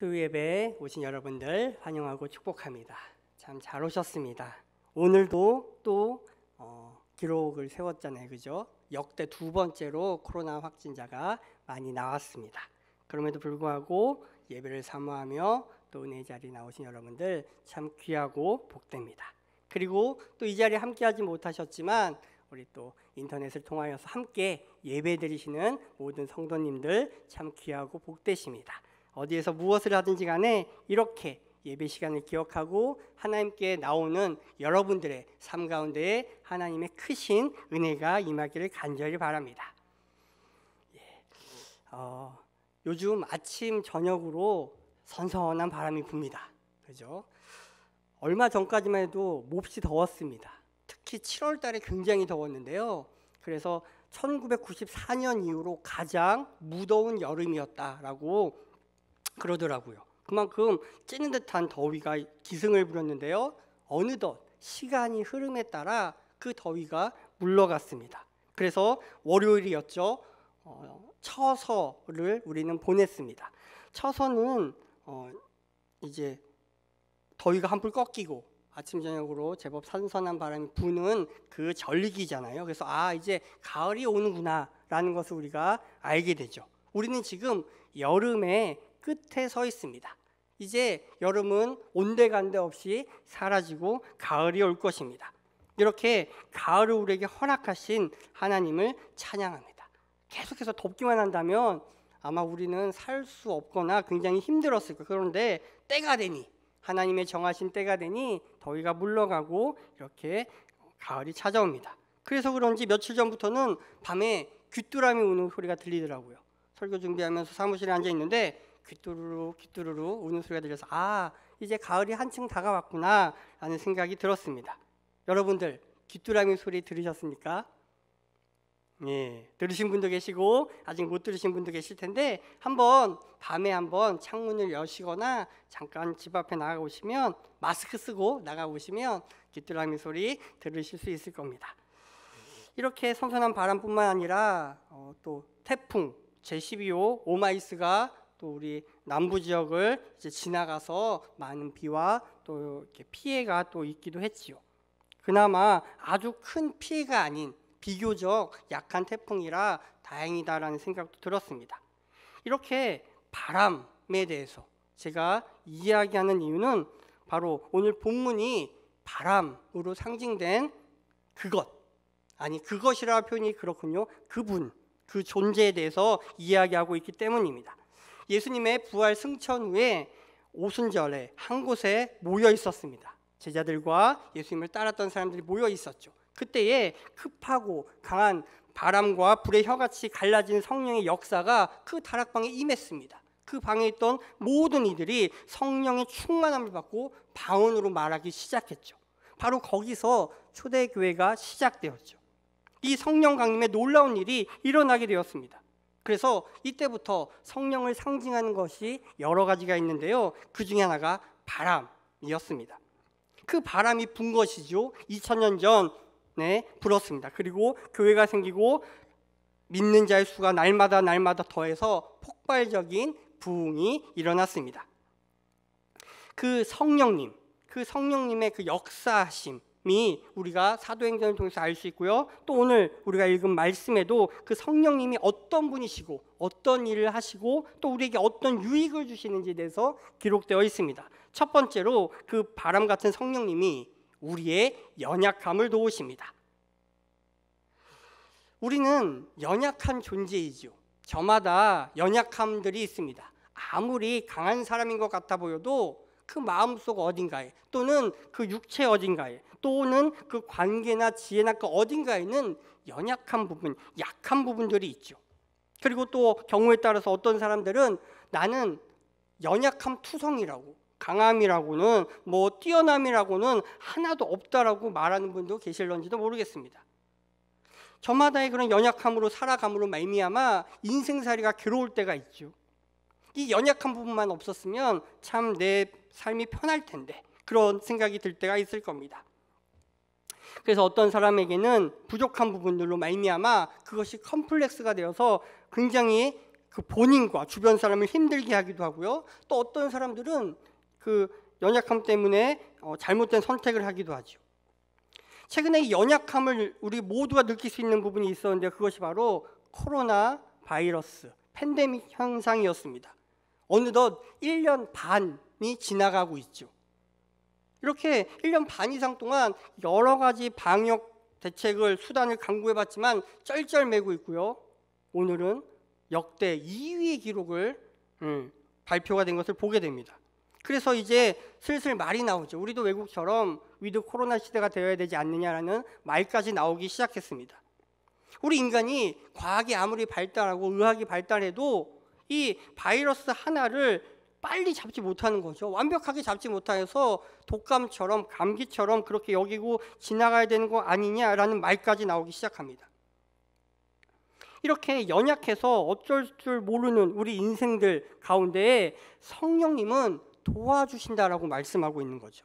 토요 예배에 오신 여러분들 환영하고 축복합니다. 참 잘 오셨습니다. 오늘도 또 기록을 세웠잖아요, 그죠? 역대 두 번째로 코로나 확진자가 많이 나왔습니다. 그럼에도 불구하고 예배를 사모하며 또 은혜 자리에 나오신 여러분들 참 귀하고 복됩니다. 그리고 또 이 자리에 함께하지 못하셨지만 우리 또 인터넷을 통하여서 함께 예배 드리시는 모든 성도님들 참 귀하고 복되십니다. 어디에서 무엇을 하든지 간에 이렇게 예배 시간을 기억하고 하나님께 나오는 여러분들의 삶 가운데에 하나님의 크신 은혜가 임하기를 간절히 바랍니다. 요즘 아침 저녁으로 선선한 바람이 붑니다. 그죠? 얼마 전까지만 해도 몹시 더웠습니다. 특히 7월 달에 굉장히 더웠는데요. 그래서 1994년 이후로 가장 무더운 여름이었다라고 그러더라고요. 그만큼 찌는 듯한 더위가 기승을 부렸는데요. 어느덧 시간이 흐름에 따라 그 더위가 물러갔습니다. 그래서 월요일이었죠. 처서를 우리는 보냈습니다. 처서는 이제 더위가 한풀 꺾이고 아침 저녁으로 제법 선선한 바람이 부는 그 절기잖아요. 그래서 이제 가을이 오는구나 라는 것을 우리가 알게 되죠. 우리는 지금 여름의 끝에 서 있습니다. 이제 여름은 온데간데 없이 사라지고 가을이 올 것입니다. 이렇게 가을을 우리에게 허락하신 하나님을 찬양합니다. 계속해서 덥기만 한다면 아마 우리는 살 수 없거나 굉장히 힘들었을 거예요. 그런데 때가 되니 하나님의 정하신 때가 되니 더위가 물러가고 이렇게 가을이 찾아옵니다. 그래서 그런지 며칠 전부터는 밤에 귀뚜라미 우는 소리가 들리더라고요. 설교 준비하면서 사무실에 앉아 있는데 귀뚜루루 귀뚜루루 우는 소리가 들려서 이제 가을이 한층 다가왔구나 라는 생각이 들었습니다. 여러분들 귀뚜라미 소리 들으셨습니까? 예, 들으신 분도 계시고 아직 못 들으신 분도 계실 텐데 밤에 한번 창문을 여시거나 잠깐 집 앞에 나가보시면 마스크 쓰고 나가보시면 귀뚜라미 소리 들으실 수 있을 겁니다. 이렇게 선선한 바람뿐만 아니라 또 태풍 제12호 오마이스가 또 우리 남부 지역을 이제 지나가서 많은 비와 또 이렇게 피해가 또 있기도 했지요. 그나마 아주 큰 피해가 아닌 비교적 약한 태풍이라 다행이다라는 생각도 들었습니다. 이렇게 바람에 대해서 제가 이야기하는 이유는 바로 오늘 본문이 바람으로 상징된 그것이라 표현이 그렇군요. 그분, 그 존재에 대해서 이야기하고 있기 때문입니다. 예수님의 부활 승천 후에 오순절에 한 곳에 모여 있었습니다. 제자들과 예수님을 따랐던 사람들이 모여 있었죠. 그때에 급하고 강한 바람과 불의 혀같이 갈라진 성령의 역사가 그 다락방에 임했습니다. 그 방에 있던 모든 이들이 성령의 충만함을 받고 방언으로 말하기 시작했죠. 바로 거기서 초대교회가 시작되었죠. 이 성령 강림의 놀라운 일이 일어나게 되었습니다. 그래서 이때부터 성령을 상징하는 것이 여러 가지가 있는데요. 그 중에 하나가 바람이었습니다. 그 바람이 분 것이죠. 2000년 전에 불었습니다. 그리고 교회가 생기고 믿는 자의 수가 날마다 더해서 폭발적인 부흥이 일어났습니다. 그 성령님의 그 역사하심이 우리가 사도행전을 통해서 알 수 있고요. 또 오늘 우리가 읽은 말씀에도 그 성령님이 어떤 분이시고 어떤 일을 하시고 또 우리에게 어떤 유익을 주시는지에 대해서 기록되어 있습니다. 첫 번째로 그 바람 같은 성령님이 우리의 연약함을 도우십니다. 우리는 연약한 존재이죠. 저마다 연약함들이 있습니다. 아무리 강한 사람인 것 같아 보여도 그 마음속 어딘가에 또는 그 육체 어딘가에 또는 그 관계나 지혜나 그 어딘가에는 연약한 부분, 약한 부분들이 있죠. 그리고 또 경우에 따라서 어떤 사람들은 나는 연약함 투성이라고 강함이라고는 뛰어남이라고는 하나도 없다라고 말하는 분도 계실런지도 모르겠습니다. 저마다의 그런 연약함으로 살아감으로 말미암아 인생살이가 괴로울 때가 있죠. 이 연약한 부분만 없었으면 참 내 삶이 편할 텐데 그런 생각이 들 때가 있을 겁니다. 그래서 어떤 사람에게는 부족한 부분들로 말미암아 그것이 컴플렉스가 되어서 굉장히 그 본인과 주변 사람을 힘들게 하기도 하고요. 또 어떤 사람들은 그 연약함 때문에 잘못된 선택을 하기도 하죠. 최근에 이 연약함을 우리 모두가 느낄 수 있는 부분이 있었는데 그것이 바로 코로나 바이러스 팬데믹 현상이었습니다. 어느덧 1년 반이 지나가고 있죠. 이렇게 1년 반 이상 동안 여러 가지 방역 대책을 수단을 강구해봤지만 쩔쩔매고 있고요. 오늘은 역대 2위의 기록을 발표가 된 것을 보게 됩니다. 그래서 이제 슬슬 말이 나오죠. 우리도 외국처럼 위드 코로나 시대가 되어야 되지 않느냐라는 말까지 나오기 시작했습니다. 우리 인간이 과학이 아무리 발달하고 의학이 발달해도 이 바이러스 하나를 빨리 잡지 못하는 거죠. 완벽하게 잡지 못해서 독감처럼 감기처럼 그렇게 여기고 지나가야 되는 거 아니냐라는 말까지 나오기 시작합니다. 이렇게 연약해서 어쩔 줄 모르는 우리 인생들 가운데 성령님은 도와주신다라고 말씀하고 있는 거죠.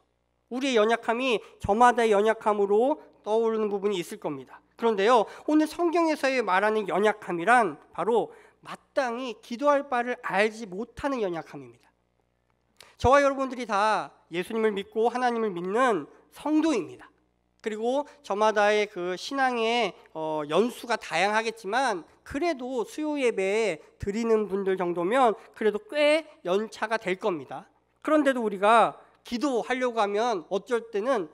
우리의 연약함이 저마다의 연약함으로 떠오르는 부분이 있을 겁니다. 그런데요, 오늘 성경에서의 말하는 연약함이란 바로 마땅히 기도할 바를 알지 못하는 연약함입니다. 저와 여러분들이 다 예수님을 믿고 하나님을 믿는 성도입니다. 그리고 저마다의 그 신앙의 연수가 다양하겠지만 그래도 수요 예배에 드리는 분들 정도면 그래도 꽤 연차가 될 겁니다. 그런데도 우리가 기도하려고 하면 어쩔 때는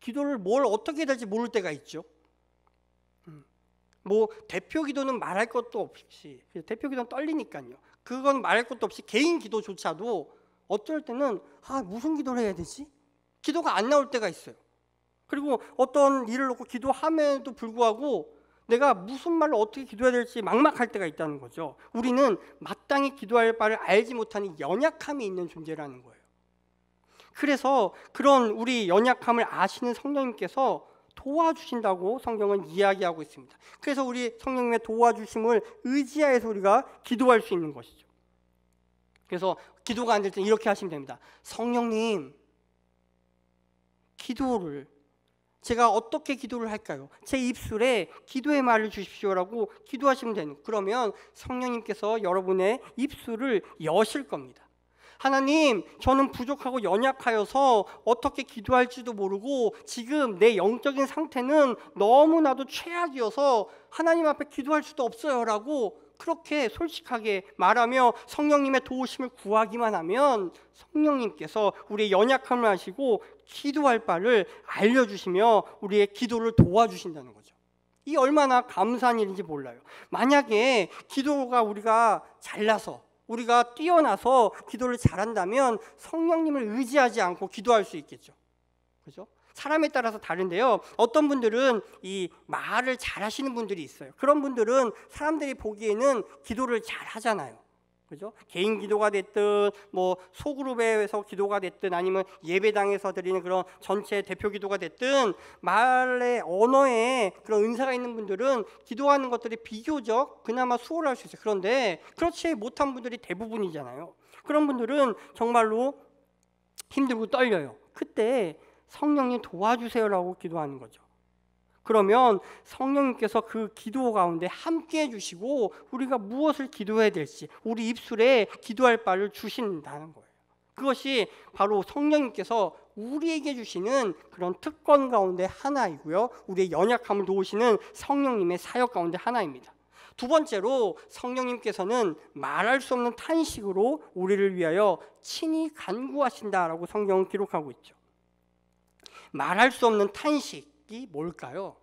기도를 뭘 어떻게 해야 될지 모를 때가 있죠. 뭐 대표 기도는 말할 것도 없이, 대표 기도는 떨리니까요. 그건 말할 것도 없이 개인 기도조차도 어쩔 때는 무슨 기도를 해야 되지? 기도가 안 나올 때가 있어요. 그리고 어떤 일을 놓고 기도함에도 불구하고 내가 무슨 말로 어떻게 기도해야 될지 막막할 때가 있다는 거죠. 우리는 마땅히 기도할 바를 알지 못하는 연약함이 있는 존재라는 거예요. 그래서 그런 우리 연약함을 아시는 성령님께서 도와주신다고 성경은 이야기하고 있습니다. 그래서 우리 성령님의 도와주심을 의지하여서 우리가 기도할 수 있는 것이죠. 그래서 기도가 안 될 때 이렇게 하시면 됩니다. 성령님, 기도를 제가 어떻게 기도를 할까요? 제 입술에 기도의 말을 주십시오라고 기도하시면 되는 거예요. 그러면 성령님께서 여러분의 입술을 여실 겁니다. 하나님, 저는 부족하고 연약하여서 어떻게 기도할지도 모르고 지금 내 영적인 상태는 너무나도 최악이어서 하나님 앞에 기도할 수도 없어요 라고 그렇게 솔직하게 말하며 성령님의 도우심을 구하기만 하면 성령님께서 우리의 연약함을 아시고 기도할 바를 알려주시며 우리의 기도를 도와주신다는 거죠. 이 얼마나 감사한 일인지 몰라요. 만약에 기도가 우리가 잘나서 우리가 뛰어나서 기도를 잘한다면 성령님을 의지하지 않고 기도할 수 있겠죠. 그죠? 사람에 따라서 다른데요. 어떤 분들은 이 말을 잘하시는 분들이 있어요. 그런 분들은 사람들이 보기에는 기도를 잘하잖아요. 그죠? 개인 기도가 됐든 뭐 소그룹에서 기도가 됐든 아니면 예배당에서 드리는 그런 전체 대표 기도가 됐든 말의 언어에 그런 은사가 있는 분들은 기도하는 것들이 비교적 그나마 수월할 수 있어요. 그런데 그렇지 못한 분들이 대부분이잖아요. 그런 분들은 정말로 힘들고 떨려요. 그때 성령님 도와주세요라고 기도하는 거죠. 그러면 성령님께서 그 기도 가운데 함께 해주시고 우리가 무엇을 기도해야 될지 우리 입술에 기도할 바를 주신다는 거예요. 그것이 바로 성령님께서 우리에게 주시는 그런 특권 가운데 하나이고요. 우리의 연약함을 도우시는 성령님의 사역 가운데 하나입니다. 두 번째로 성령님께서는 말할 수 없는 탄식으로 우리를 위하여 친히 간구하신다라고 성경은 기록하고 있죠. 말할 수 없는 탄식이 뭘까요?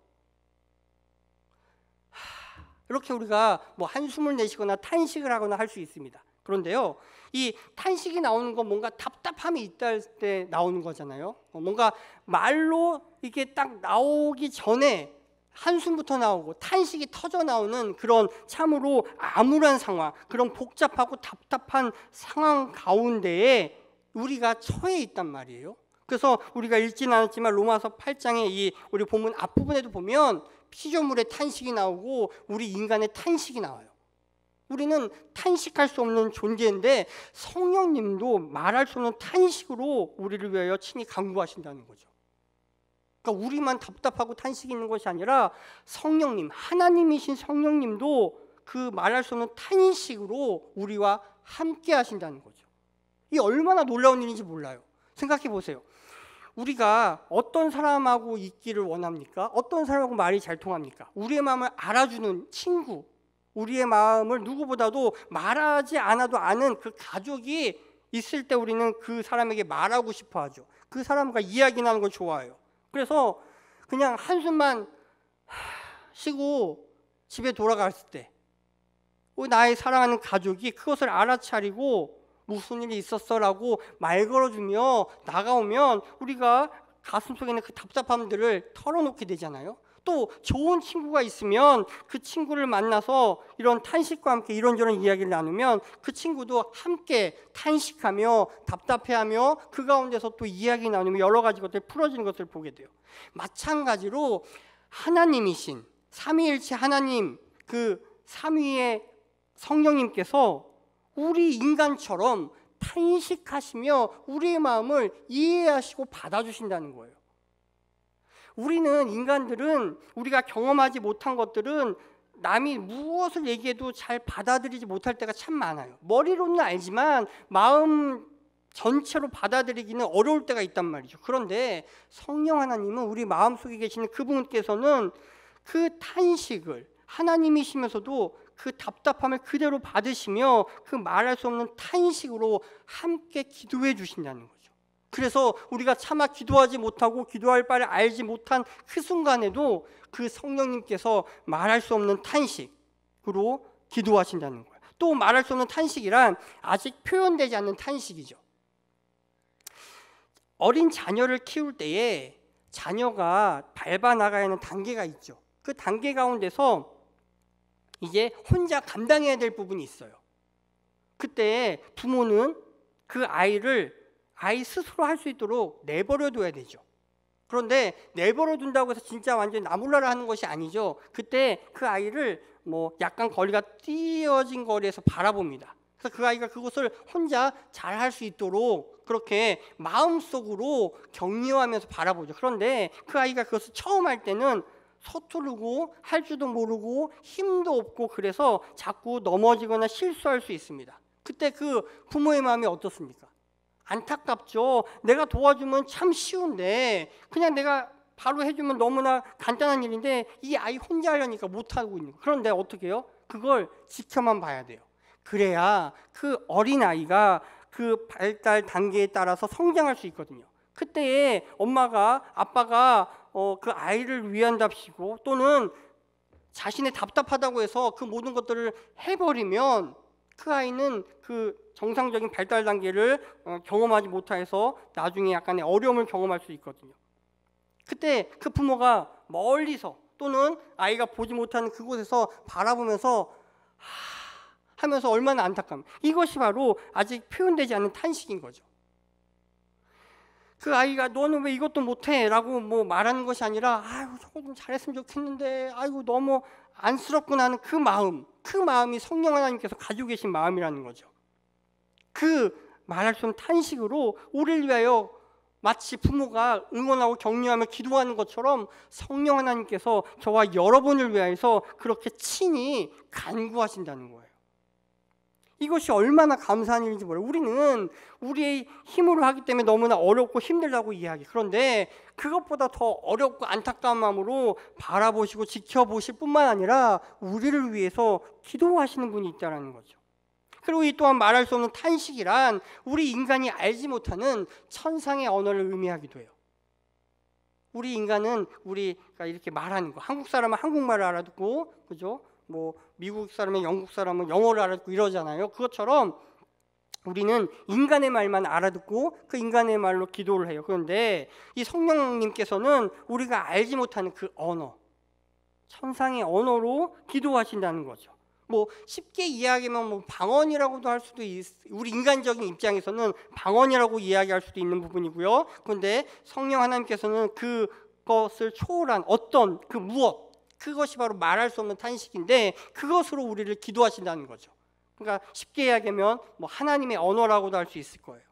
이렇게 우리가 뭐 한숨을 내쉬거나 탄식을 하거나 할 수 있습니다. 그런데요, 이 탄식이 나오는 건 뭔가 답답함이 있다 할 때 나오는 거잖아요. 뭔가 말로 이게 딱 나오기 전에 한숨부터 나오고 탄식이 터져 나오는 그런 참으로 암울한 상황, 그런 복잡하고 답답한 상황 가운데에 우리가 처해 있단 말이에요. 그래서 우리가 읽지는 않았지만 로마서 8장의 이 우리 본문 앞부분에도 보면 피조물의 탄식이 나오고 우리 인간의 탄식이 나와요. 우리는 탄식할 수 없는 존재인데 성령님도 말할 수 없는 탄식으로 우리를 위하여 친히 간구하신다는 거죠. 그러니까 우리만 답답하고 탄식이 있는 것이 아니라 성령님, 하나님이신 성령님도 그 말할 수 없는 탄식으로 우리와 함께 하신다는 거죠. 이 얼마나 놀라운 일인지 몰라요. 생각해 보세요. 우리가 어떤 사람하고 있기를 원합니까? 어떤 사람하고 말이 잘 통합니까? 우리의 마음을 알아주는 친구, 우리의 마음을 누구보다도 말하지 않아도 아는 그 가족이 있을 때 우리는 그 사람에게 말하고 싶어 하죠. 그 사람과 이야기 나누는 걸 좋아해요. 그래서 그냥 한숨만 쉬고 집에 돌아갔을 때 나의 사랑하는 가족이 그것을 알아차리고 무슨 일이 있었어라고 말 걸어주며 나가오면 우리가 가슴속에 있는 그 답답함들을 털어놓게 되잖아요. 또 좋은 친구가 있으면 그 친구를 만나서 이런 탄식과 함께 이런저런 이야기를 나누면 그 친구도 함께 탄식하며 답답해하며 그 가운데서 또 이야기 나누며 여러 가지 것들이 풀어지는 것을 보게 돼요. 마찬가지로 하나님이신 삼위일체 하나님, 그 삼위의 성령님께서 우리 인간처럼 탄식하시며 우리의 마음을 이해하시고 받아주신다는 거예요. 우리는 인간들은 우리가 경험하지 못한 것들은 남이 무엇을 얘기해도 잘 받아들이지 못할 때가 참 많아요. 머리로는 알지만 마음 전체로 받아들이기는 어려울 때가 있단 말이죠. 그런데 성령 하나님은 우리 마음속에 계시는 그분께서는 그 탄식을 하나님이시면서도 그 답답함을 그대로 받으시며 그 말할 수 없는 탄식으로 함께 기도해 주신다는 거죠. 그래서 우리가 차마 기도하지 못하고 기도할 바를 알지 못한 그 순간에도 그 성령님께서 말할 수 없는 탄식으로 기도하신다는 거예요. 또 말할 수 없는 탄식이란 아직 표현되지 않는 탄식이죠. 어린 자녀를 키울 때에 자녀가 밟아 나가야 하는 단계가 있죠. 그 단계 가운데서 이제 혼자 감당해야 될 부분이 있어요. 그때 부모는 그 아이를 아이 스스로 할 수 있도록 내버려 둬야 되죠. 그런데 내버려 둔다고 해서 진짜 완전히 나몰라라 하는 것이 아니죠. 그때 그 아이를 약간 거리가 띄어진 거리에서 바라봅니다. 그래서 그 아이가 그것을 혼자 잘 할 수 있도록 그렇게 마음속으로 격려하면서 바라보죠. 그런데 그 아이가 그것을 처음 할 때는 서투르고 할 줄도 모르고 힘도 없고 그래서 자꾸 넘어지거나 실수할 수 있습니다. 그때 그 부모의 마음이 어떻습니까? 안타깝죠. 내가 도와주면 참 쉬운데 그냥 내가 바로 해주면 너무나 간단한 일인데 이 아이 혼자 하려니까 못하고 있는 거예요. 그런데 어떻게 해요? 그걸 지켜만 봐야 돼요. 그래야 그 어린아이가 그 발달 단계에 따라서 성장할 수 있거든요. 그때에 엄마가 아빠가 그 아이를 위한답시고 또는 자신의 답답하다고 해서 그 모든 것들을 해버리면 그 아이는 그 정상적인 발달 단계를 경험하지 못해서 나중에 약간의 어려움을 경험할 수 있거든요. 그때 그 부모가 멀리서 또는 아이가 보지 못하는 그곳에서 바라보면서 하면서 얼마나 안타까움. 이것이 바로 아직 표현되지 않은 탄식인 거죠. 그 아이가 너는 왜 이것도 못해? 라고 말하는 것이 아니라 아이고 저거 좀 잘했으면 좋겠는데 아이고 너무 안쓰럽구나 하는 그 마음이 성령 하나님께서 가지고 계신 마음이라는 거죠. 그 말할 수 없는 탄식으로 우리를 위하여 마치 부모가 응원하고 격려하며 기도하는 것처럼 성령 하나님께서 저와 여러분을 위하여서 그렇게 친히 간구하신다는 거예요. 이것이 얼마나 감사한 일인지 몰라요. 우리는 우리의 힘으로 하기 때문에 너무나 어렵고 힘들다고 이해하기. 그런데 그것보다 더 어렵고 안타까운 마음으로 바라보시고 지켜보실 뿐만 아니라 우리를 위해서 기도하시는 분이 있다는 거죠. 그리고 이 또한 말할 수 없는 탄식이란 우리 인간이 알지 못하는 천상의 언어를 의미하기도 해요. 우리 인간은 우리가 이렇게 말하는 거, 한국 사람은 한국말을 알아듣고, 그죠? 미국 사람은 영국 사람은 영어를 알아듣고 이러잖아요. 그것처럼 우리는 인간의 말만 알아듣고 그 인간의 말로 기도를 해요. 그런데 이 성령님께서는 우리가 알지 못하는 그 언어, 천상의 언어로 기도하신다는 거죠. 쉽게 이야기하면 방언이라고도 할 수도 우리 인간적인 입장에서는 방언이라고 이야기할 수도 있는 부분이고요. 그런데 성령 하나님께서는 그것을 초월한 어떤 그 무엇, 그것이 바로 말할 수 없는 탄식인데 그것으로 우리를 기도하신다는 거죠. 그러니까 쉽게 이야기하면 하나님의 언어라고도 할 수 있을 거예요.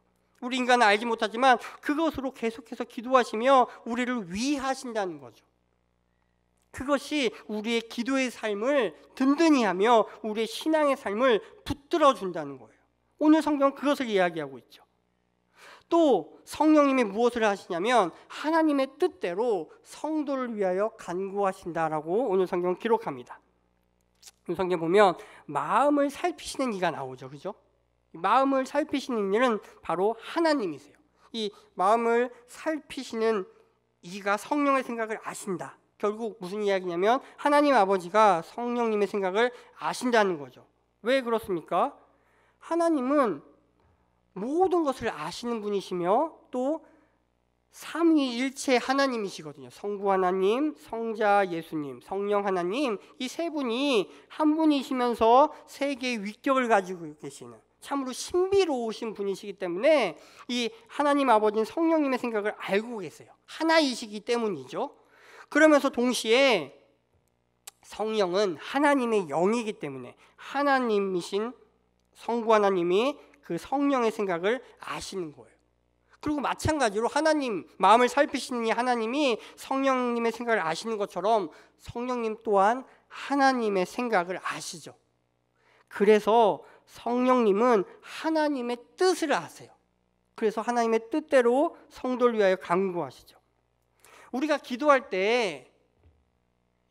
우리 인간은 알지 못하지만 그것으로 계속해서 기도하시며 우리를 위하신다는 거죠. 그것이 우리의 기도의 삶을 든든히 하며 우리의 신앙의 삶을 붙들어 준다는 거예요. 오늘 성경은 그것을 이야기하고 있죠. 또 성령님이 무엇을 하시냐면 하나님의 뜻대로 성도를 위하여 간구하신다라고 오늘 성경은 기록합니다. 오늘 성경 보면 마음을 살피시는 이가 나오죠. 그죠? 마음을 살피시는 이는 바로 하나님이세요. 이 마음을 살피시는 이가 성령의 생각을 아신다. 결국 무슨 이야기냐면 하나님 아버지가 성령님의 생각을 아신다는 거죠. 왜 그렇습니까? 하나님은 모든 것을 아시는 분이시며 또 삼위일체 하나님이시거든요. 성부 하나님, 성자 예수님, 성령 하나님, 이 세 분이 한 분이시면서 세 개의 위격을 가지고 계시는 참으로 신비로우신 분이시기 때문에 이 하나님 아버지는 성령님의 생각을 알고 계세요. 하나이시기 때문이죠. 그러면서 동시에 성령은 하나님의 영이기 때문에 하나님이신 성부 하나님이 그 성령의 생각을 아시는 거예요. 그리고 마찬가지로 하나님, 마음을 살피시는 이 하나님이 성령님의 생각을 아시는 것처럼 성령님 또한 하나님의 생각을 아시죠. 그래서 성령님은 하나님의 뜻을 아세요. 그래서 하나님의 뜻대로 성도를 위하여 간구하시죠. 우리가 기도할 때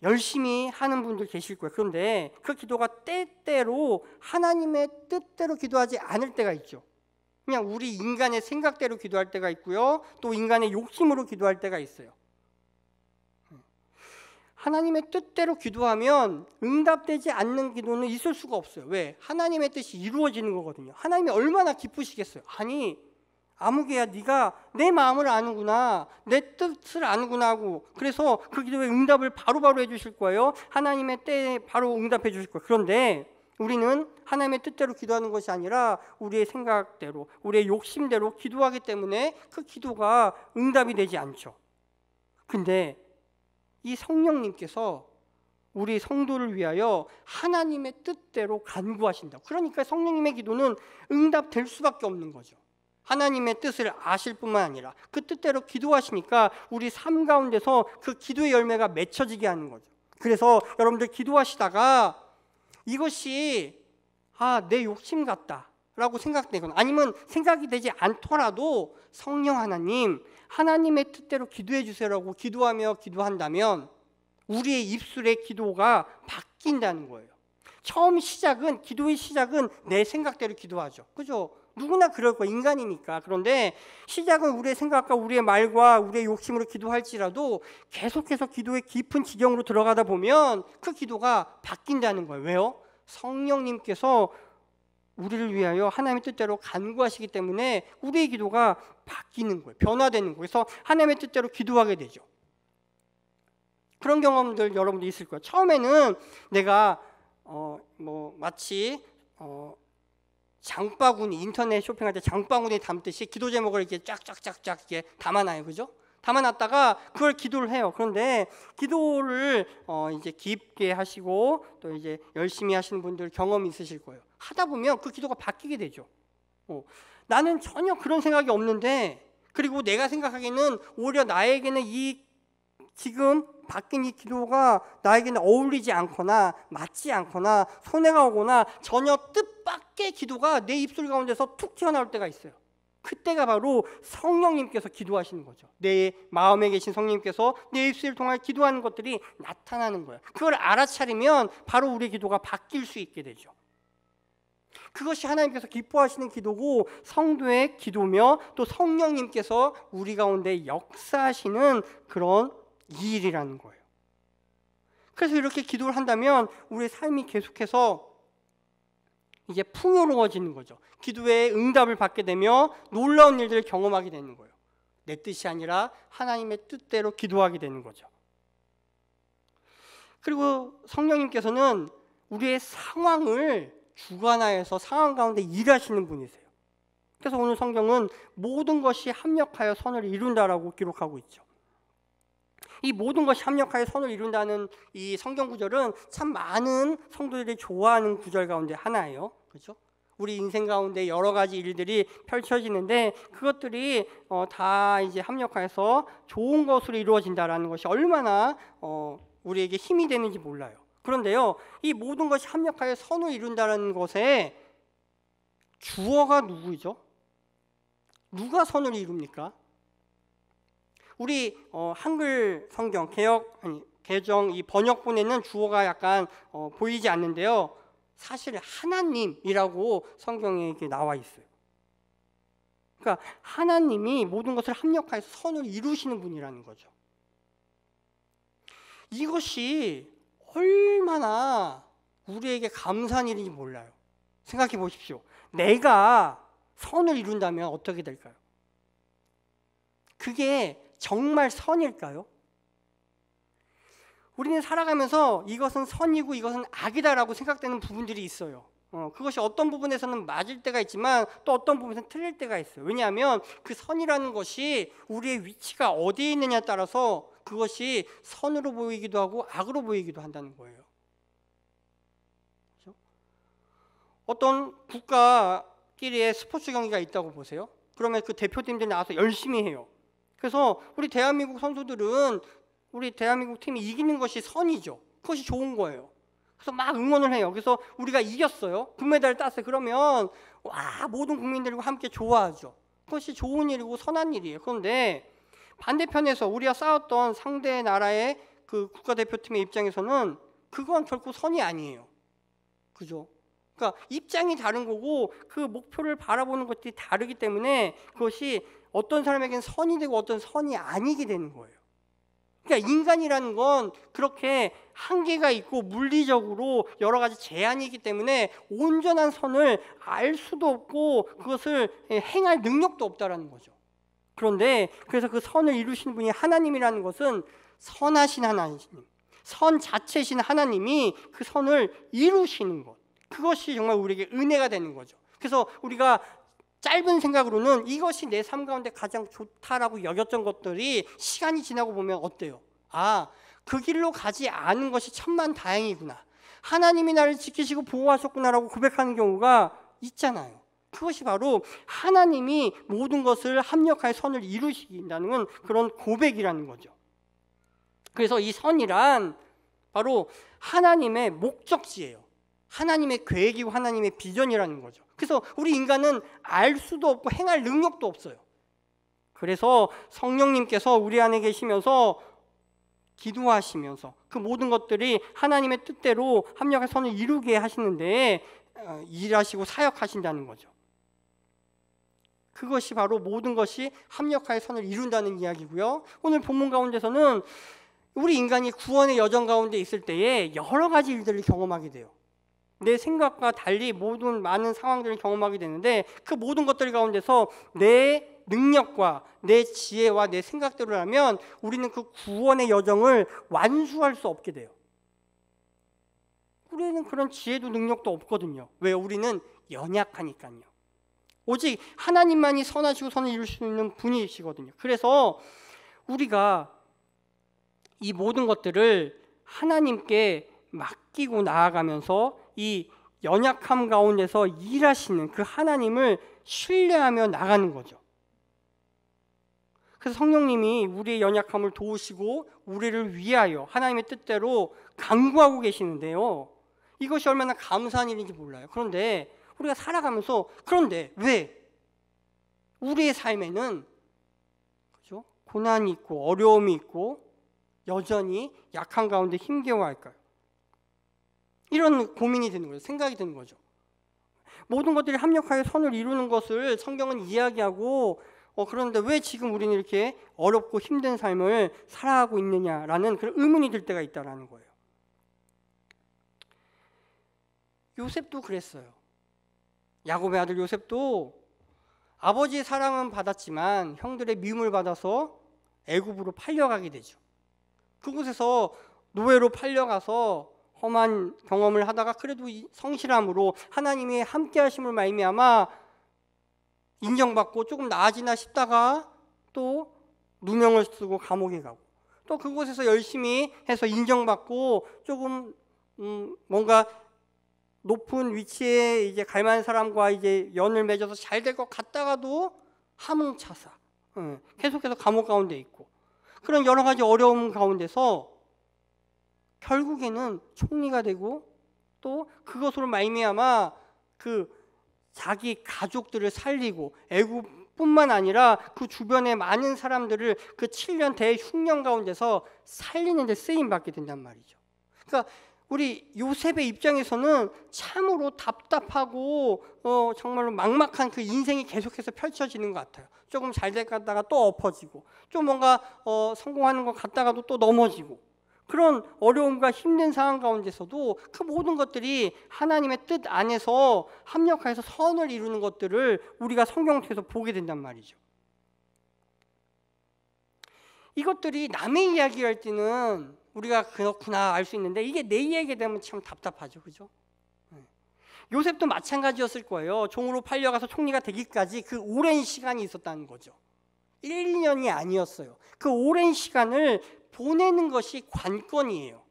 열심히 하는 분들 계실 거예요. 그런데 그 기도가 때때로 하나님의 뜻대로 기도하지 않을 때가 있죠. 그냥 우리 인간의 생각대로 기도할 때가 있고요. 또 인간의 욕심으로 기도할 때가 있어요. 하나님의 뜻대로 기도하면 응답되지 않는 기도는 있을 수가 없어요. 왜? 하나님의 뜻이 이루어지는 거거든요. 하나님이 얼마나 기쁘시겠어요. 아니 아무개야 네가 내 마음을 아는구나, 내 뜻을 아는구나 하고 그래서 그 기도의 응답을 바로바로 해주실 거예요. 하나님의 때에 바로 응답해 주실 거예요. 그런데 우리는 하나님의 뜻대로 기도하는 것이 아니라 우리의 생각대로, 우리의 욕심대로 기도하기 때문에 그 기도가 응답이 되지 않죠. 근데 이 성령님께서 우리 성도를 위하여 하나님의 뜻대로 간구하신다. 그러니까 성령님의 기도는 응답될 수밖에 없는 거죠. 하나님의 뜻을 아실 뿐만 아니라 그 뜻대로 기도하시니까 우리 삶 가운데서 그 기도의 열매가 맺혀지게 하는 거죠. 그래서 여러분들 기도하시다가 이것이 내 욕심 같다 라고 생각되거나 아니면 생각이 되지 않더라도 성령 하나님, 하나님의 뜻대로 기도해 주세요라고 기도하며 기도한다면 우리의 입술의 기도가 바뀐다는 거예요. 처음 시작은, 기도의 시작은 내 생각대로 기도하죠. 그죠? 누구나 그럴 거예요. 인간이니까. 그런데 시작은 우리의 생각과 우리의 말과 우리의 욕심으로 기도할지라도 계속해서 기도의 깊은 지경으로 들어가다 보면 그 기도가 바뀐다는 거예요. 왜요? 성령님께서 우리를 위하여 하나님의 뜻대로 간구하시기 때문에 우리의 기도가 바뀌는 거예요. 변화되는 거예요. 그래서 하나님의 뜻대로 기도하게 되죠. 그런 경험들 여러분도 있을 거예요. 처음에는 내가 마치 장바구니, 인터넷 쇼핑할 때 장바구니에 담듯이 기도 제목을 이렇게 쫙쫙쫙쫙 이렇게 담아놔요. 그죠? 담아놨다가 그걸 기도를 해요. 그런데 기도를 이제 깊게 하시고 또 이제 열심히 하시는 분들 경험이 있으실 거예요. 하다 보면 그 기도가 바뀌게 되죠. 나는 전혀 그런 생각이 없는데, 그리고 내가 생각하기에는 오히려 나에게는 이 지금 바뀐 이 기도가 나에게는 어울리지 않거나 맞지 않거나 손해가 오거나 전혀 뜻밖의 기도가 내 입술 가운데서 툭 튀어나올 때가 있어요. 그때가 바로 성령님께서 기도하시는 거죠. 내 마음에 계신 성령님께서 내 입술을 통해 기도하는 것들이 나타나는 거예요. 그걸 알아차리면 바로 우리의 기도가 바뀔 수 있게 되죠. 그것이 하나님께서 기뻐하시는 기도고 성도의 기도며 또 성령님께서 우리 가운데 역사하시는 그런 이 일이라는 거예요. 그래서 이렇게 기도를 한다면 우리의 삶이 계속해서 이제 풍요로워지는 거죠. 기도의 응답을 받게 되며 놀라운 일들을 경험하게 되는 거예요. 내 뜻이 아니라 하나님의 뜻대로 기도하게 되는 거죠. 그리고 성령님께서는 우리의 상황을 주관하여서 상황 가운데 일하시는 분이세요. 그래서 오늘 성경은 모든 것이 합력하여 선을 이룬다라고 기록하고 있죠. 이 모든 것이 합력하여 선을 이룬다는 이 성경 구절은 참 많은 성도들이 좋아하는 구절 가운데 하나예요. 그렇죠? 우리 인생 가운데 여러 가지 일들이 펼쳐지는데 그것들이 다 이제 합력하여서 좋은 것으로 이루어진다라는 것이 얼마나 우리에게 힘이 되는지 몰라요. 그런데요, 이 모든 것이 합력하여 선을 이룬다는 것에 주어가 누구죠? 누가 선을 이룹니까? 우리 한글 성경 개정 이 번역본에는 주어가 약간 보이지 않는데요. 사실 하나님이라고 성경에 이렇게 나와 있어요. 그러니까 하나님이 모든 것을 합력하여서 선을 이루시는 분이라는 거죠. 이것이 얼마나 우리에게 감사한 일인지 몰라요. 생각해 보십시오. 내가 선을 이룬다면 어떻게 될까요? 그게 정말 선일까요? 우리는 살아가면서 이것은 선이고 이것은 악이다라고 생각되는 부분들이 있어요. 그것이 어떤 부분에서는 맞을 때가 있지만 또 어떤 부분에서는 틀릴 때가 있어요. 왜냐하면 그 선이라는 것이 우리의 위치가 어디에 있느냐에 따라서 그것이 선으로 보이기도 하고 악으로 보이기도 한다는 거예요. 그렇죠? 어떤 국가끼리의 스포츠 경기가 있다고 보세요. 그러면 그 대표팀들이 나와서 열심히 해요. 그래서 우리 대한민국 선수들은 우리 대한민국 팀이 이기는 것이 선이죠. 그것이 좋은 거예요. 그래서 막 응원을 해요. 그래서 우리가 이겼어요. 금메달을 땄어요. 그러면 와, 모든 국민들과 함께 좋아하죠. 그것이 좋은 일이고 선한 일이에요. 그런데 반대편에서 우리가 싸웠던 상대 나라의 그 국가대표팀의 입장에서는 그건 결코 선이 아니에요. 그죠? 그러니까 입장이 다른 거고 그 목표를 바라보는 것들이 다르기 때문에 그것이 어떤 사람에게는 선이 되고 어떤 선이 아니게 되는 거예요. 그러니까 인간이라는 건 그렇게 한계가 있고 물리적으로 여러 가지 제한이 있기 때문에 온전한 선을 알 수도 없고 그것을 행할 능력도 없다라는 거죠. 그런데 그래서 그 선을 이루시는 분이 하나님이라는 것은 선하신 하나님, 선 자체신 하나님이 그 선을 이루시는 것, 그것이 정말 우리에게 은혜가 되는 거죠. 그래서 우리가 짧은 생각으로는 이것이 내 삶 가운데 가장 좋다라고 여겼던 것들이 시간이 지나고 보면 어때요? 아, 그 길로 가지 않은 것이 천만 다행이구나. 하나님이 나를 지키시고 보호하셨구나라고 고백하는 경우가 있잖아요. 그것이 바로 하나님이 모든 것을 합력하여 선을 이루신다는 그런 고백이라는 거죠. 그래서 이 선이란 바로 하나님의 목적지예요. 하나님의 계획이고 하나님의 비전이라는 거죠. 그래서 우리 인간은 알 수도 없고 행할 능력도 없어요. 그래서 성령님께서 우리 안에 계시면서 기도하시면서 그 모든 것들이 하나님의 뜻대로 합력의 선을 이루게 하시는데 일하시고 사역하신다는 거죠. 그것이 바로 모든 것이 합력하여 선을 이룬다는 이야기고요. 오늘 본문 가운데서는 우리 인간이 구원의 여정 가운데 있을 때에 여러 가지 일들을 경험하게 돼요. 내 생각과 달리 모든 많은 상황들을 경험하게 되는데 그 모든 것들 가운데서 내 능력과 내 지혜와 내 생각대로라면 우리는 그 구원의 여정을 완수할 수 없게 돼요. 우리는 그런 지혜도 능력도 없거든요. 왜? 우리는 연약하니까요. 오직 하나님만이 선하시고 선을 이룰 수 있는 분이시거든요. 그래서 우리가 이 모든 것들을 하나님께 맡기고 나아가면서 이 연약함 가운데서 일하시는 그 하나님을 신뢰하며 나가는 거죠. 그래서 성령님이 우리의 연약함을 도우시고 우리를 위하여 하나님의 뜻대로 강구하고 계시는데요. 이것이 얼마나 감사한 일인지 몰라요. 그런데 우리가 살아가면서 그런데 왜 우리의 삶에는 그죠? 고난이 있고 어려움이 있고 여전히 약한 가운데 힘겨워할까요? 이런 고민이 되는 거죠. 생각이 드는 거죠. 모든 것들이 합력하여 선을 이루는 것을 성경은 이야기하고 그런데 왜 지금 우리는 이렇게 어렵고 힘든 삶을 살아가고 있느냐라는 그런 의문이 들 때가 있다는 거예요. 요셉도 그랬어요. 야곱의 아들 요셉도 아버지의 사랑은 받았지만 형들의 미움을 받아서 애굽으로 팔려가게 되죠. 그곳에서 노예로 팔려가서 험한 경험을 하다가 그래도 성실함으로 하나님이 함께 하심을 말미암아 인정받고 조금 나아지나 싶다가 또 누명을 쓰고 감옥에 가고 또 그곳에서 열심히 해서 인정받고 조금 뭔가 높은 위치에 이제 갈 만한 사람과 이제 연을 맺어서 잘 될 것 같다가도 함흥차사 계속해서 감옥 가운데 있고 그런 여러 가지 어려움 가운데서 결국에는 총리가 되고 또 그것으로 말미암아 그 자기 가족들을 살리고 애굽뿐만 아니라 그 주변의 많은 사람들을 그 7년 대흉년 가운데서 살리는 데 쓰임 받게 된단 말이죠. 그러니까 우리 요셉의 입장에서는 참으로 답답하고 정말로 막막한 그 인생이 계속해서 펼쳐지는 것 같아요. 조금 잘 됐다가 또 엎어지고, 좀 뭔가 성공하는 것 같다가도 또 넘어지고, 그런 어려움과 힘든 상황 가운데서도 그 모든 것들이 하나님의 뜻 안에서 합력하여서 선을 이루는 것들을 우리가 성경 통해서 보게 된단 말이죠. 이것들이 남의 이야기할 때는 우리가 그렇구나 알 수 있는데, 이게 내 이야기 되면 참 답답하죠, 그죠? 요셉도 마찬가지였을 거예요. 종으로 팔려가서 총리가 되기까지 그 오랜 시간이 있었다는 거죠. 1, 2년이 아니었어요. 그 오랜 시간을 보내는 것이 관건이에요.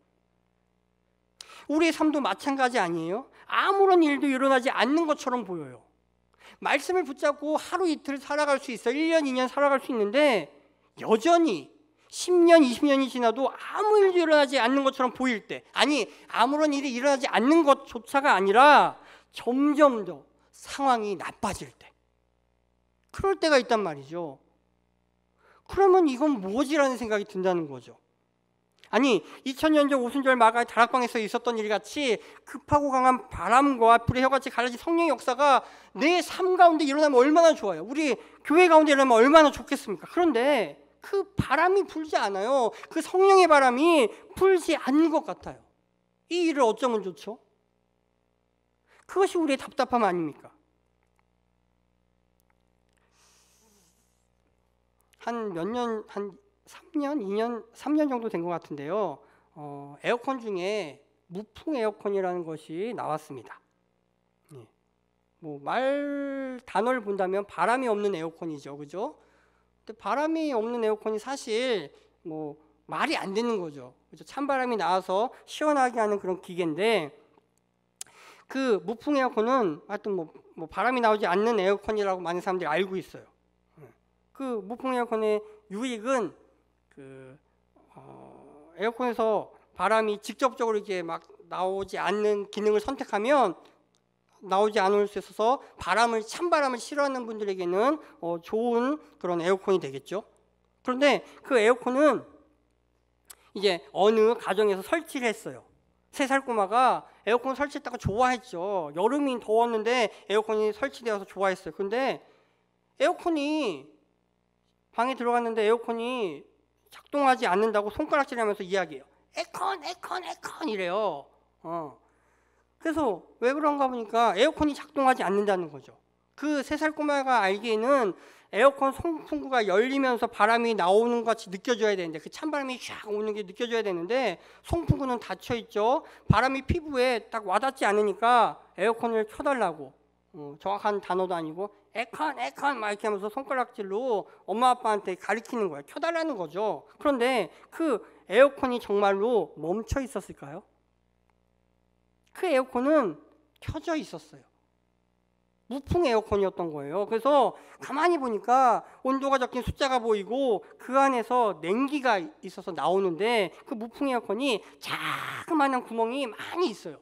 우리의 삶도 마찬가지 아니에요? 아무런 일도 일어나지 않는 것처럼 보여요. 말씀을 붙잡고 하루 이틀 살아갈 수 있어요. 1년, 2년 살아갈 수 있는데 여전히 10년, 20년이 지나도 아무 일도 일어나지 않는 것처럼 보일 때, 아니 아무런 일이 일어나지 않는 것조차가 아니라 점점 더 상황이 나빠질 때, 그럴 때가 있단 말이죠. 그러면 이건 뭐지라는 생각이 든다는 거죠. 아니 2000년 전 오순절 마가의 다락방에서 있었던 일 같이 급하고 강한 바람과 불의 혀같이 갈라진 성령의 역사가 내 삶 가운데 일어나면 얼마나 좋아요. 우리 교회 가운데 일어나면 얼마나 좋겠습니까? 그런데 그 바람이 불지 않아요. 그 성령의 바람이 불지 않는 것 같아요. 이 일을 어쩌면 좋죠? 그것이 우리의 답답함 아닙니까? 한 3년, 2년, 3년 정도 된 것 같은데요. 에어컨 중에 무풍 에어컨이라는 것이 나왔습니다. 단어를 본다면 바람이 없는 에어컨이죠, 그죠? 근데 바람이 없는 에어컨이 사실 말이 안 되는 거죠. 그죠? 찬바람이 나와서 시원하게 하는 그런 기계인데, 그 무풍 에어컨은 하여튼 바람이 나오지 않는 에어컨이라고 많은 사람들이 알고 있어요. 그 무풍 에어컨의 유익은 에어컨에서 바람이 직접적으로 이렇게 막 나오지 않는 기능을 선택하면 나오지 않을 수 있어서 찬바람을 싫어하는 분들에게는 좋은 그런 에어컨이 되겠죠. 그런데 그 에어컨은 이제 어느 가정에서 설치를 했어요. 3살 꼬마가 에어컨 설치했다고 좋아했죠. 여름이 더웠는데 에어컨이 설치되어서 좋아했어요. 근데 에어컨이 방에 들어갔는데 에어컨이 작동하지 않는다고 손가락질하면서 이야기해요. 에컨 이래요. 그래서 왜 그런가 보니까 에어컨이 작동하지 않는다는 거죠. 그 3살 꼬마가 알기에는 에어컨 송풍구가 열리면서 바람이 나오는 것 같이 느껴져야 되는데, 그 찬바람이 샥 오는 게 느껴져야 되는데 송풍구는 닫혀 있죠. 바람이 피부에 딱 와닿지 않으니까 에어컨을 켜달라고, 정확한 단어도 아니고 에컨 막 이렇게 하면서 손가락질로 엄마 아빠한테 가리키는 거예요. 켜달라는 거죠. 그런데 그 에어컨이 정말로 멈춰 있었을까요? 그 에어컨은 켜져 있었어요. 무풍 에어컨이었던 거예요. 그래서 가만히 보니까 온도가 적힌 숫자가 보이고 그 안에서 냉기가 있어서 나오는데, 그 무풍 에어컨이 자그마한 구멍이 많이 있어요.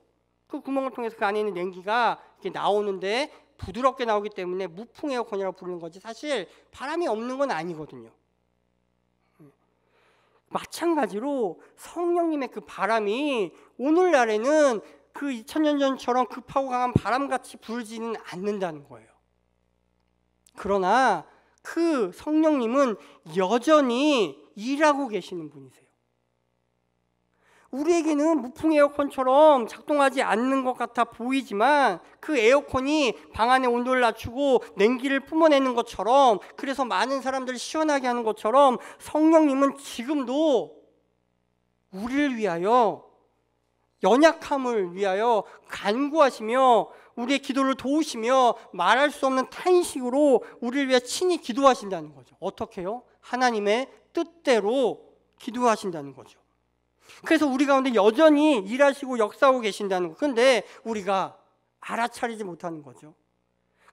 그 구멍을 통해서 그 안에 있는 냉기가 이렇게 나오는데 부드럽게 나오기 때문에 무풍 에어컨이라고 부르는 거지, 사실 바람이 없는 건 아니거든요. 마찬가지로 성령님의 그 바람이 오늘날에는 그 2000년 전처럼 급하고 강한 바람같이 불지는 않는다는 거예요. 그러나 그 성령님은 여전히 일하고 계시는 분이세요. 우리에게는 무풍 에어컨처럼 작동하지 않는 것 같아 보이지만, 그 에어컨이 방 안의 온도를 낮추고 냉기를 뿜어내는 것처럼, 그래서 많은 사람들을 시원하게 하는 것처럼 성령님은 지금도 우리를 위하여, 연약함을 위하여 간구하시며 우리의 기도를 도우시며 말할 수 없는 탄식으로 우리를 위해 친히 기도하신다는 거죠. 어떻게요? 하나님의 뜻대로 기도하신다는 거죠. 그래서 우리 가운데 여전히 일하시고 역사하고 계신다는 거. 그런데 우리가 알아차리지 못하는 거죠.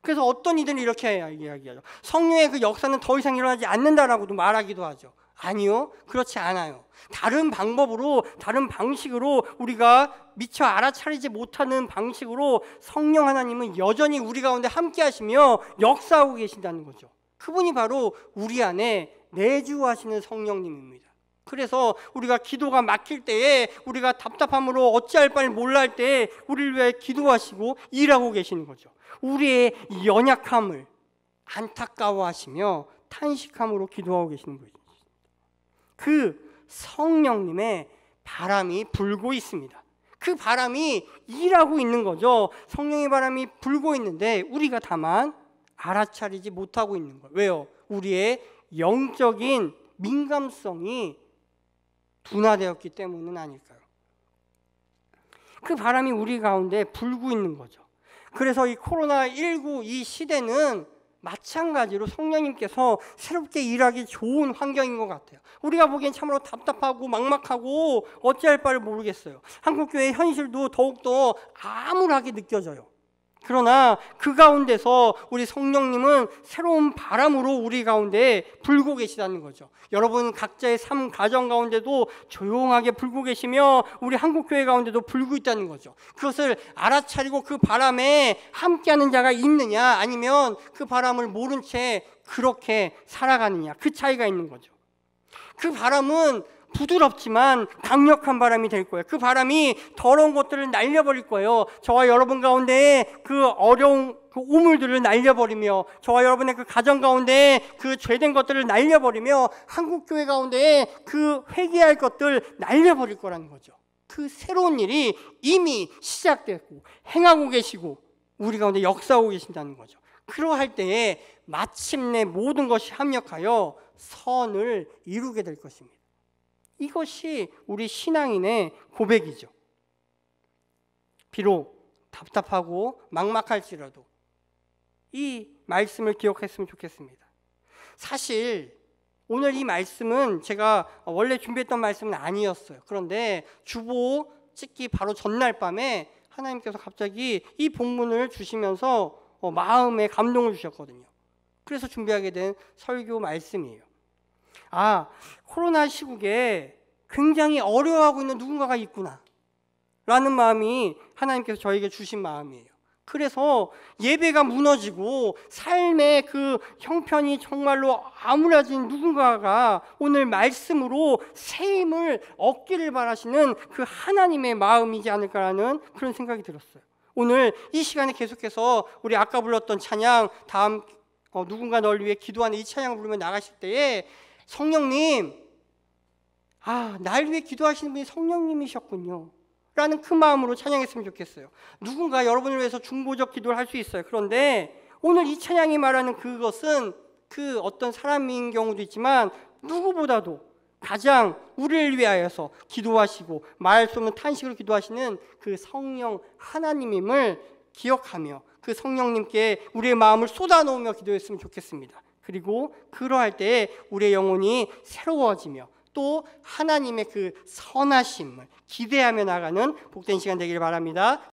그래서 어떤 이들은 이렇게 이야기하죠. 성령의 그 역사는 더 이상 일어나지 않는다라고도 말하기도 하죠. 아니요, 그렇지 않아요. 다른 방법으로, 다른 방식으로, 우리가 미처 알아차리지 못하는 방식으로 성령 하나님은 여전히 우리 가운데 함께 하시며 역사하고 계신다는 거죠. 그분이 바로 우리 안에 내주하시는 성령님입니다. 그래서 우리가 기도가 막힐 때에, 우리가 답답함으로 어찌할 바를 몰라 할 때에 우리를 위해 기도하시고 일하고 계시는 거죠. 우리의 연약함을 안타까워하시며 탄식함으로 기도하고 계시는 거죠. 그 성령님의 바람이 불고 있습니다. 그 바람이 일하고 있는 거죠. 성령의 바람이 불고 있는데 우리가 다만 알아차리지 못하고 있는 거예요. 왜요? 우리의 영적인 민감성이 둔화되었기 때문은 아닐까요? 그 바람이 우리 가운데 불고 있는 거죠. 그래서 이 코로나19 이 시대는 마찬가지로 성령님께서 새롭게 일하기 좋은 환경인 것 같아요. 우리가 보기엔 참으로 답답하고 막막하고 어찌할 바를 모르겠어요. 한국교회의 현실도 더욱더 암울하게 느껴져요. 그러나 그 가운데서 우리 성령님은 새로운 바람으로 우리 가운데 불고 계시다는 거죠. 여러분 각자의 삶 가정 가운데도 조용하게 불고 계시며 우리 한국교회 가운데도 불고 있다는 거죠. 그것을 알아차리고 그 바람에 함께하는 자가 있느냐, 아니면 그 바람을 모른 채 그렇게 살아가느냐, 그 차이가 있는 거죠. 그 바람은 부드럽지만 강력한 바람이 될 거예요. 그 바람이 더러운 것들을 날려버릴 거예요. 저와 여러분 가운데 그 어려운 그 우물들을 날려버리며, 저와 여러분의 그 가정 가운데 그 죄된 것들을 날려버리며, 한국교회 가운데 그 회개할 것들 날려버릴 거라는 거죠. 그 새로운 일이 이미 시작됐고 행하고 계시고 우리 가운데 역사하고 계신다는 거죠. 그러할 때에 마침내 모든 것이 합력하여 선을 이루게 될 것입니다. 이것이 우리 신앙인의 고백이죠. 비록 답답하고 막막할지라도 이 말씀을 기억했으면 좋겠습니다. 사실 오늘 이 말씀은 제가 원래 준비했던 말씀은 아니었어요. 그런데 주보 찍기 바로 전날 밤에 하나님께서 갑자기 이 본문을 주시면서 마음에 감동을 주셨거든요. 그래서 준비하게 된 설교 말씀이에요. 코로나 시국에 굉장히 어려워하고 있는 누군가가 있구나 라는 마음이 하나님께서 저에게 주신 마음이에요. 그래서 예배가 무너지고 삶의 그 형편이 정말로 암울해진 누군가가 오늘 말씀으로 새 힘을 얻기를 바라시는 그 하나님의 마음이지 않을까라는 그런 생각이 들었어요. 오늘 이 시간에 계속해서 우리 아까 불렀던 찬양, 다음 누군가 널 위해 기도하는 이 찬양을 부르며 나가실 때에 성령님, 날 위해 기도하시는 분이 성령님이셨군요 라는 큰 마음으로 찬양했으면 좋겠어요. 누군가 여러분을 위해서 중보적 기도를 할 수 있어요. 그런데 오늘 이 찬양이 말하는 그것은 그 어떤 사람인 경우도 있지만 누구보다도 가장 우리를 위하여서 기도하시고 말할 수 없는 탄식으로 기도하시는 그 성령 하나님임을 기억하며 그 성령님께 우리의 마음을 쏟아놓으며 기도했으면 좋겠습니다. 그리고 그러할 때에 우리의 영혼이 새로워지며 또 하나님의 그 선하심을 기대하며 나가는 복된 시간 되기를 바랍니다.